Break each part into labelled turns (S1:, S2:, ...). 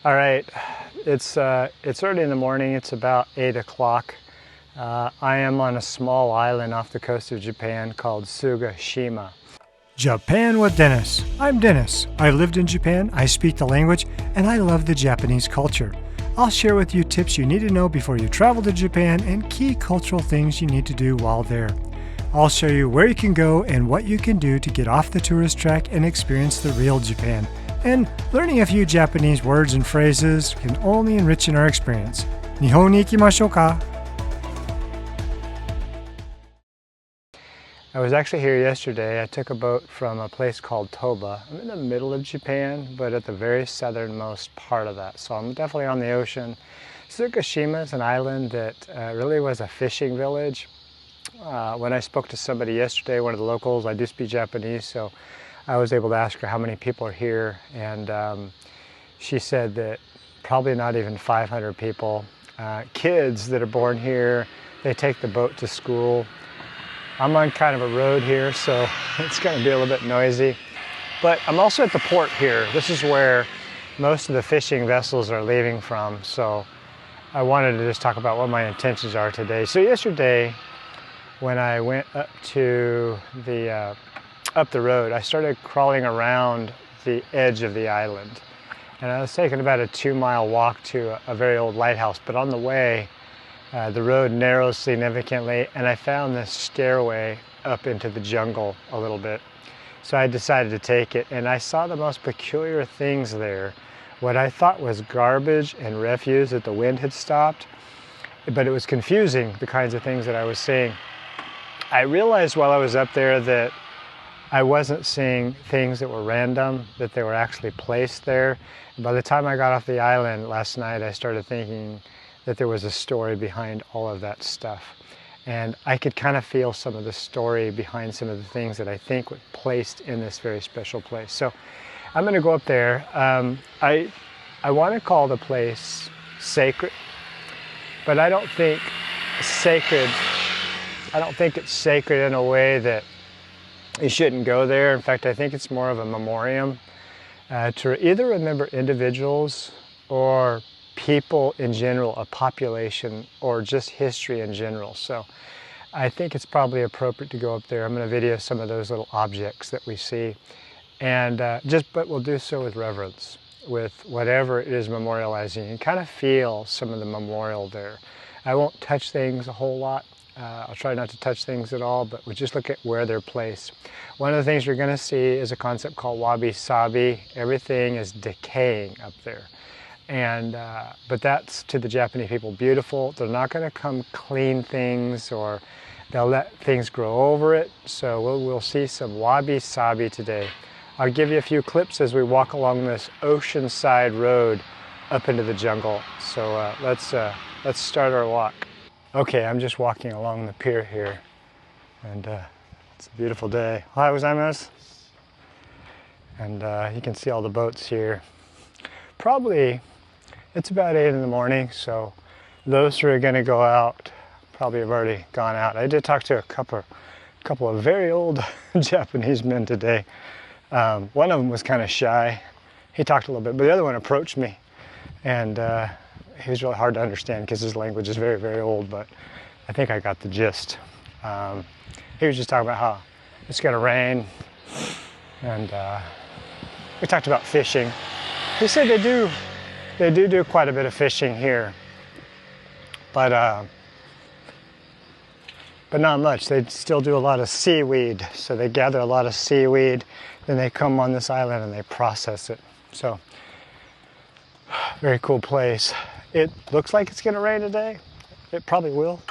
S1: All right, it's early in the morning. It's about 8 o'clock. I am on a small island off the coast of Japan called Sugashima.
S2: Japan with Dennis. I'm Dennis. I lived in Japan, I speak the language, and I love the Japanese culture. I'll share with you tips you need to know before you travel to Japan and key cultural things you need to do while there. I'll show you where you can go and what you can do to get off the tourist track and experience the real Japan. And learning a few Japanese words and phrases can only enrich in our experience. Nihon ni ikimashou ka?
S1: I was actually here yesterday. I took a boat from a place called Toba. I'm in the middle of Japan, but at the very southernmost part of that. So I'm definitely on the ocean. Sugashima is an island that really was a fishing village. When I spoke to somebody yesterday, one of the locals, I do speak Japanese, so I was able to ask her how many people are here, and she said that probably not even 500 people. Kids that are born here, they take the boat to school. I'm on kind of a road here, so it's going to be a little bit noisy. But I'm also at the port here. This is where most of the fishing vessels are leaving from, so I wanted to just talk about what my intentions are today. So yesterday, when I went up to up the road, I started crawling around the edge of the island. And I was taking about a 2-mile walk to a very old lighthouse, but on the way, the road narrows significantly, and I found this stairway up into the jungle a little bit. So I decided to take it, and I saw the most peculiar things there. What I thought was garbage and refuse that the wind had stopped, but it was confusing, the kinds of things that I was seeing. I realized while I was up there that I wasn't seeing things that were random, that they were actually placed there. And by the time I got off the island last night, I started thinking that there was a story behind all of that stuff. And I could kind of feel some of the story behind some of the things that I think were placed in this very special place. So I'm going to go up there. I want to call the place sacred, but I don't think it's sacred in a way that you shouldn't go there. In fact, I think it's more of a memoriam to either remember individuals or people in general, a population, or just history in general. So I think it's probably appropriate to go up there. I'm going to video some of those little objects that we see, and but we'll do so with reverence, with whatever it is memorializing, and kind of feel some of the memorial there. I won't touch things a whole lot. I'll try not to touch things at all, but we'll just look at where they're placed. One of the things you're going to see is a concept called wabi-sabi. Everything is decaying up there. And but that's, to the Japanese people, beautiful. They're not going to come clean things, or they'll let things grow over it. So we'll see some wabi-sabi today. I'll give you a few clips as we walk along this oceanside road up into the jungle. So let's start our walk. Okay, I'm just walking along the pier here, and it's a beautiful day. Ohayou gozaimasu. And you can see all the boats here. Probably, it's about 8 in the morning, so those who are going to go out probably have already gone out. I did talk to a couple of very old Japanese men today. One of them was kind of shy. He talked a little bit, but the other one approached me, and he was really hard to understand because his language is very, very old, but I think I got the gist. He was just talking about how it's going to rain, and we talked about fishing. He said they do quite a bit of fishing here, but not much. They still do a lot of seaweed, so they gather a lot of seaweed, then they come on this island and they process it. So, very cool place. It looks like it's going to rain today. It probably will,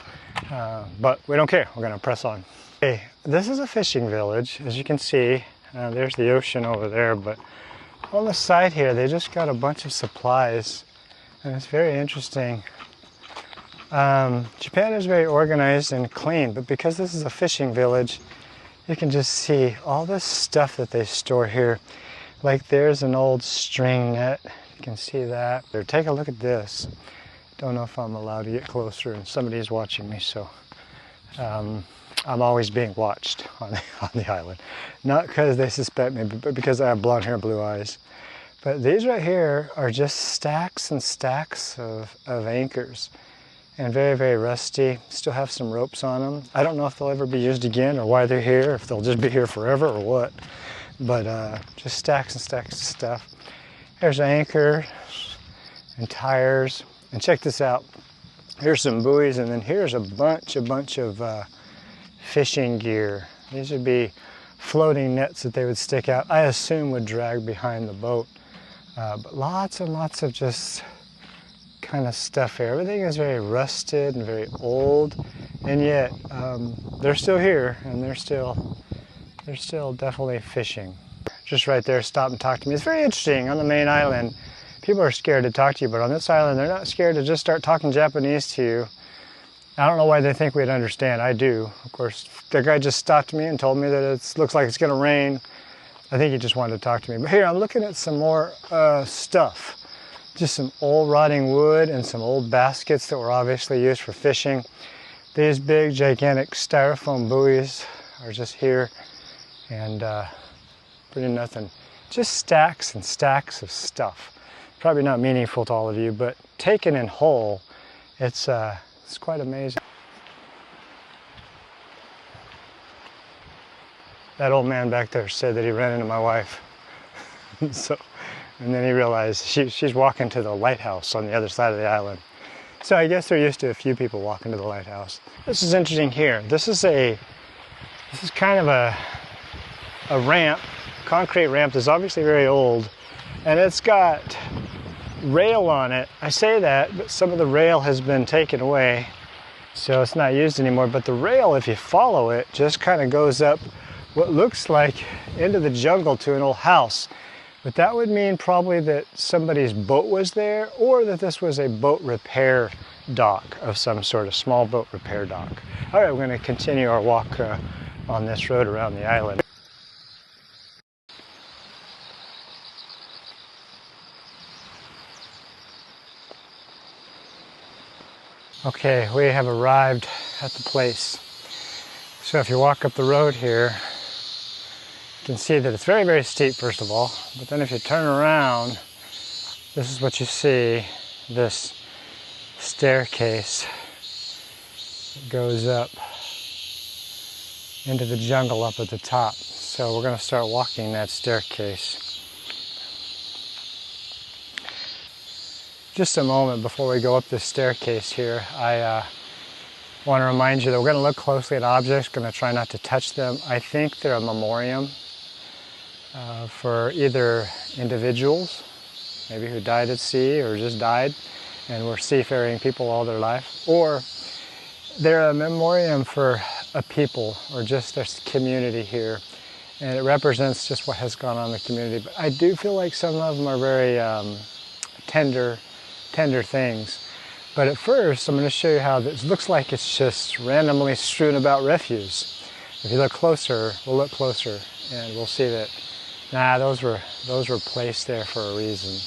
S1: but we don't care. We're going to press on. Okay, this is a fishing village, as you can see. There's the ocean over there, but on the side here, they just got a bunch of supplies, and it's very interesting. Japan is very organized and clean, but because this is a fishing village, you can just see all this stuff that they store here. Like there's an old string net. You can see that. Take a look at this. Don't know if I'm allowed to get closer, and somebody's watching me, so I'm always being watched on the island. Not because they suspect me, but because I have blonde hair and blue eyes. But these right here are just stacks and stacks of anchors, and very, very rusty. Still have some ropes on them. I don't know if they'll ever be used again or why they're here, if they'll just be here forever or what. But just stacks and stacks of stuff. There's an anchor and tires. And check this out. Here's some buoys, and then here's a bunch of fishing gear. These would be floating nets that they would stick out, I assume would drag behind the boat. But lots and lots of just kind of stuff here. Everything is very rusted and very old, and yet they're still here, and they're still definitely fishing. Just right there, stop and talk to me. It's very interesting. On the main island, people are scared to talk to you, but on this island, they're not scared to just start talking Japanese to you. I don't know why they think we'd understand. I do. Of course, the guy just stopped me and told me that it looks like it's going to rain. I think he just wanted to talk to me. But here, I'm looking at some more stuff. Just some old rotting wood and some old baskets that were obviously used for fishing. These big, gigantic styrofoam buoys are just here, and pretty nothing. Just stacks and stacks of stuff. Probably not meaningful to all of you, but taken in whole, it's quite amazing. That old man back there said that he ran into my wife. And then he realized she's walking to the lighthouse on the other side of the island. So I guess they're used to a few people walking to the lighthouse. This is interesting here. This is kind of a ramp, concrete ramp that's obviously very old, and it's got rail on it. I say that, but some of the rail has been taken away, so it's not used anymore. But the rail, if you follow it, just kind of goes up what looks like into the jungle to an old house. But that would mean probably that somebody's boat was there, or that this was a boat repair dock of some sort, a small boat repair dock. All right, we're going to continue our walk on this road around the island. Okay, we have arrived at the place. So if you walk up the road here, you can see that it's very, very steep, first of all. But then if you turn around, this is what you see, this staircase that goes up into the jungle up at the top. So we're going to start walking that staircase. Just a moment before we go up this staircase here, I want to remind you that we're going to look closely at objects, going to try not to touch them. I think they're a memoriam for either individuals, maybe who died at sea or just died and were seafaring people all their life, or they're a memoriam for a people or just this community here, and it represents just what has gone on in the community. But I do feel like some of them are very tender things. But at first, I'm going to show you how this looks like it's just randomly strewn about refuse. If you look closer, we'll look closer, and we'll see that, nah, those were placed there for a reason.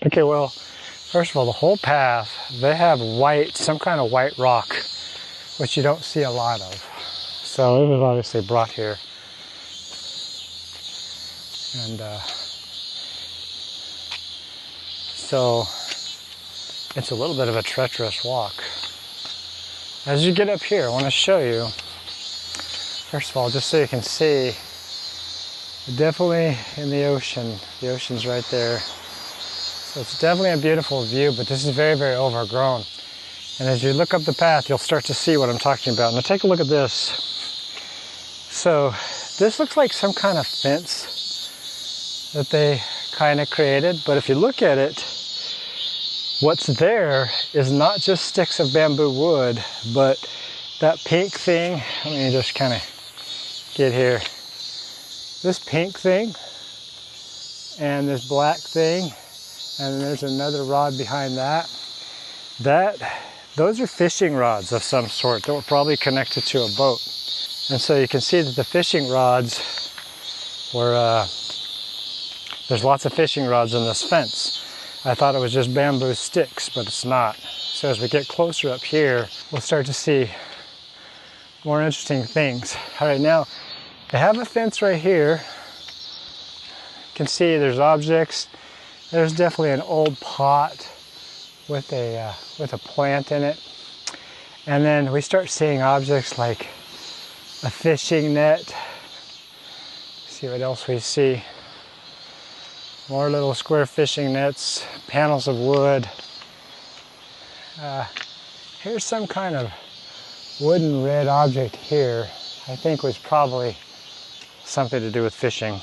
S1: Okay, well, first of all, the whole path, they have some kind of white rock, which you don't see a lot of. So it was obviously brought here. And so it's a little bit of a treacherous walk. As you get up here, I want to show you, first of all, just so you can see, definitely in the ocean. The ocean's right there. So it's definitely a beautiful view, but this is very, very overgrown. And as you look up the path, you'll start to see what I'm talking about. Now take a look at this. So this looks like some kind of fence that they kind of created, but if you look at it, what's there is not just sticks of bamboo wood, but that pink thing. Let me just kind of get here. This pink thing and this black thing, and then there's another rod behind that. Those are fishing rods of some sort that were probably connected to a boat. And so you can see that the fishing rods were, there's lots of fishing rods in this fence. I thought it was just bamboo sticks, but it's not. So as we get closer up here, we'll start to see more interesting things. All right, now they have a fence right here. You can see there's objects. There's definitely an old pot with a plant in it. And then we start seeing objects like a fishing net. See what else we see. More little square fishing nets, panels of wood. Here's some kind of wooden red object here. I think was probably something to do with fishing.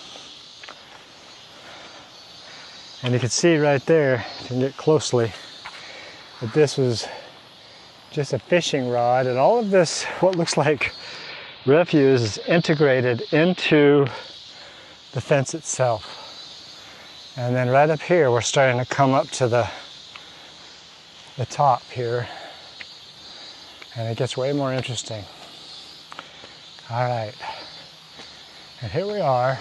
S1: And you can see right there, if you can get closely, that this was just a fishing rod, and all of this, what looks like refuse, is integrated into the fence itself. And then right up here, we're starting to come up to the top here, and it gets way more interesting. All right, and here we are,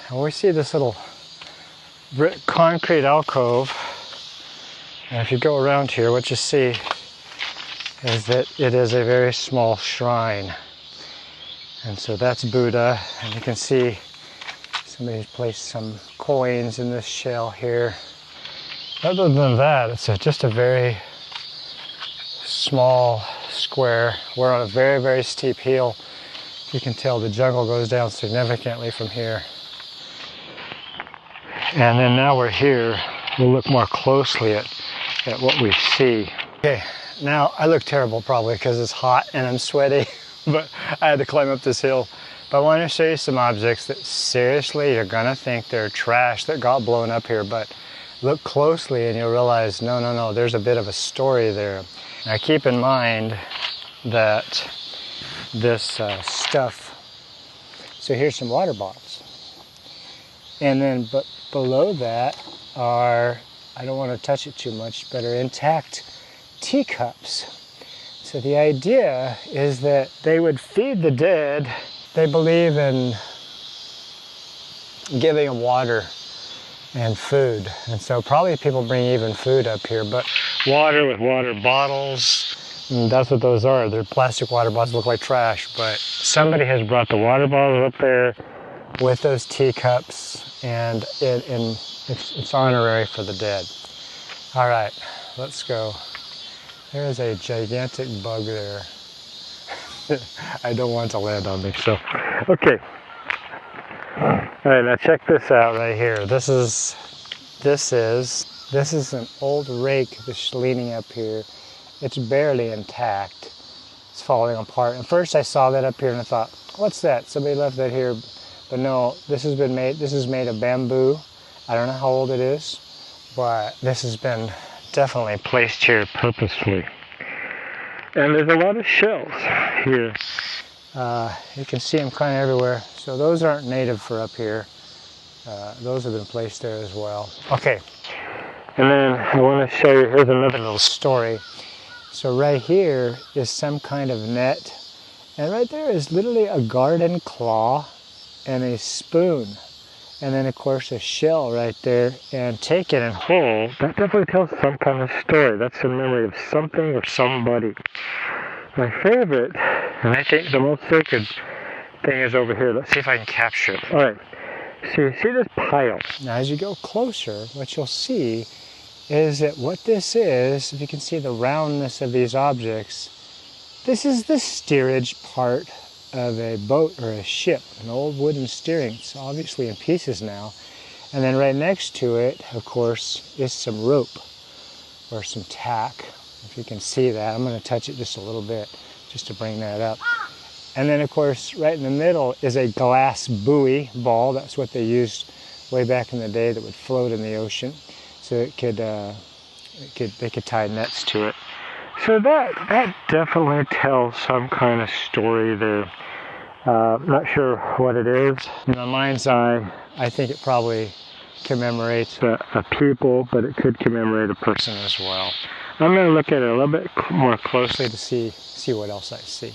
S1: and we see this little brick concrete alcove. And if you go around here, what you see is that it is a very small shrine. And so that's Buddha, and you can see somebody's placed some coins in this shell here. Other than that, it's just a very small square. We're on a very, very steep hill. You can tell the jungle goes down significantly from here. And then now we're here, we'll look more closely at what we see. Okay, now I look terrible probably because it's hot and I'm sweaty, but I had to climb up this hill. But I want to show you some objects that seriously you're gonna think they're trash that got blown up here, but look closely and you'll realize, no, there's a bit of a story there. Now keep in mind that this stuff, so here's some water bottles. And then but below that are, I don't want to touch it too much, but are intact teacups. So the idea is that they would feed the dead. They believe in giving them water and food. And so probably people bring even food up here, but water with water bottles, and that's what those are. They're plastic water bottles, look like trash, but somebody has brought the water bottles up there with those teacups, and it's honorary for the dead. All right, let's go. There's a gigantic bug there. I don't want it to land on me, so, okay. All right, now check this out right here. This is an old rake that's leaning up here. It's barely intact. It's falling apart. And first I saw that up here and I thought, what's that? Somebody left that here. But no, this is made of bamboo. I don't know how old it is, but this has been definitely placed here purposefully. And there's a lot of shells here. You can see them kind of everywhere. So those aren't native for up here. Those have been placed there as well. Okay, and then I want to show you, here's another little story. So right here is some kind of net, and right there is literally a garden claw and a spoon. And then of course a shell right there, and taken in whole, that definitely tells some kind of story. That's in memory of something or somebody. My favorite, and I think the most sacred thing, is over here. Let's see if I can capture it. All right, so you see this pile. Now as you go closer, what you'll see is that what this is, if you can see the roundness of these objects, this is the steerage part of a boat or a ship, an old wooden steering. It's obviously in pieces now. And then right next to it, of course, is some rope or some tack. If you can see that, I'm going to touch it just a little bit just to bring that up. And then of course, right in the middle is a glass buoy ball. That's what they used way back in the day, that would float in the ocean. So they could tie nets to it. So that definitely tells some kind of story there. Not sure what it is. In my mind's eye, I think it probably commemorates a people, but it could commemorate a person as well. I'm going to look at it a little bit more closely to see what else I see.